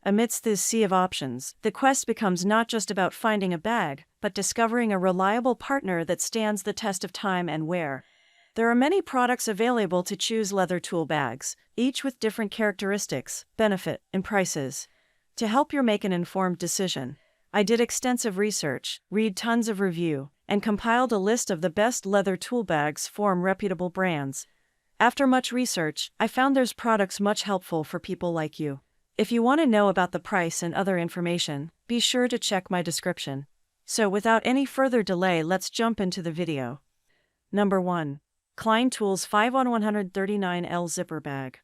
Amidst this sea of options, the quest becomes not just about finding a bag, but discovering a reliable partner that stands the test of time and wear. There are many products available to choose leather tool bags, each with different characteristics, benefit, and prices. To help you make an informed decision, I did extensive research, read tons of review, and compiled a list of the best leather tool bags from reputable brands. After much research, I found there's products much helpful for people like you. If you want to know about the price and other information, be sure to check my description. So without any further delay, let's jump into the video. Number 1. Klein Tools 5-on-139L Zipper Bag.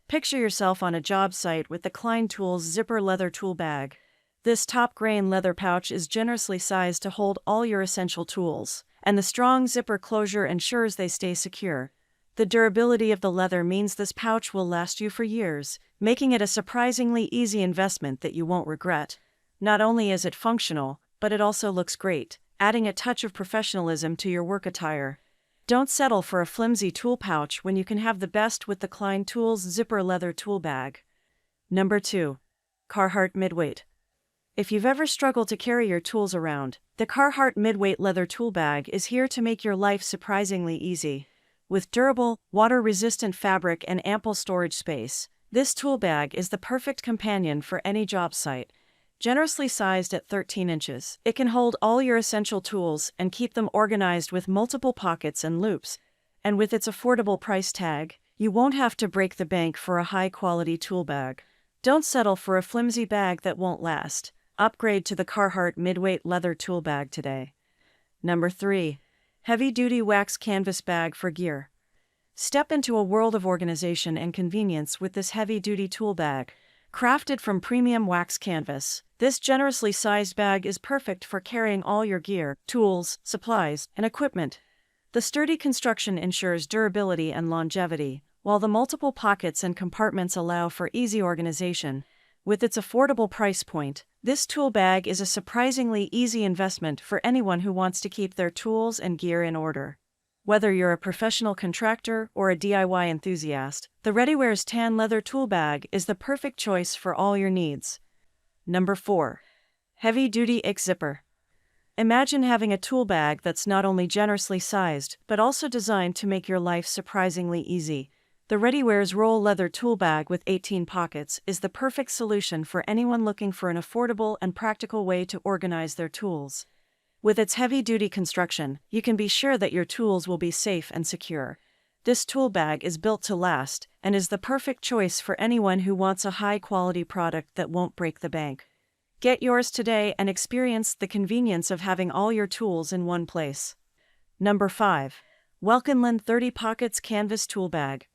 Picture yourself on a job site with the Klein Tools Zipper Leather Tool Bag. This top-grain leather pouch is generously sized to hold all your essential tools, and the strong zipper closure ensures they stay secure. The durability of the leather means this pouch will last you for years, making it a surprisingly easy investment that you won't regret. Not only is it functional, but it also looks great, adding a touch of professionalism to your work attire. Don't settle for a flimsy tool pouch when you can have the best with the Klein Tools Zipper Leather Tool Bag. Number 2. Carhart Midweight. If you've ever struggled to carry your tools around, the Carhart Midweight Leather Tool Bag is here to make your life surprisingly easy. With durable, water-resistant fabric and ample storage space, this tool bag is the perfect companion for any job site. Generously sized at 13 inches, it can hold all your essential tools and keep them organized with multiple pockets and loops. And with its affordable price tag, you won't have to break the bank for a high-quality tool bag. Don't settle for a flimsy bag that won't last. Upgrade to the Carhart Midweight Leather Tool Bag today. Number 3. Heavy-duty wax canvas bag for gear. Step into a world of organization and convenience with this heavy-duty tool bag. Crafted from premium wax canvas, this generously sized bag is perfect for carrying all your gear, tools, supplies, and equipment. The sturdy construction ensures durability and longevity, while the multiple pockets and compartments allow for easy organization. With its affordable price point, this tool bag is a surprisingly easy investment for anyone who wants to keep their tools and gear in order. Whether you're a professional contractor or a DIY enthusiast, the ReadyWear's tan leather tool bag is the perfect choice for all your needs. Number 4. Heavy-duty Ick Zipper. Imagine having a tool bag that's not only generously sized, but also designed to make your life surprisingly easy. The ReadyWear's Roll Leather Tool Bag with 18 pockets is the perfect solution for anyone looking for an affordable and practical way to organize their tools. With its heavy-duty construction, you can be sure that your tools will be safe and secure. This tool bag is built to last and is the perfect choice for anyone who wants a high-quality product that won't break the bank. Get yours today and experience the convenience of having all your tools in one place. Number 5. Welcon 30 Pockets Canvas Tool Bag.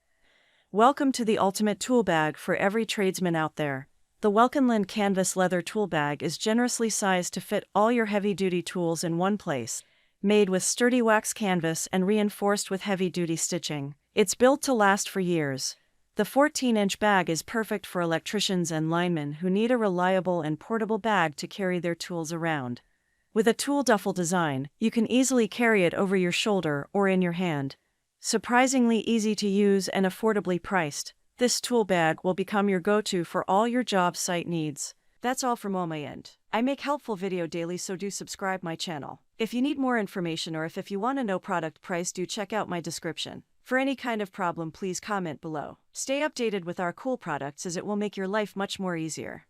Welcome to the ultimate tool bag for every tradesman out there. The Welcon Canvas Leather Tool Bag is generously sized to fit all your heavy-duty tools in one place. Made with sturdy wax canvas and reinforced with heavy-duty stitching, it's built to last for years. The 14-inch bag is perfect for electricians and linemen who need a reliable and portable bag to carry their tools around. With a tool duffel design, you can easily carry it over your shoulder or in your hand. Surprisingly easy to use and affordably priced, this tool bag will become your go-to for all your job site needs. That's all from my end. I make helpful video daily, so do subscribe my channel. If you need more information or if you want to know product price, do check out my description. For any kind of problem, please comment below. Stay updated with our cool products as it will make your life much more easier.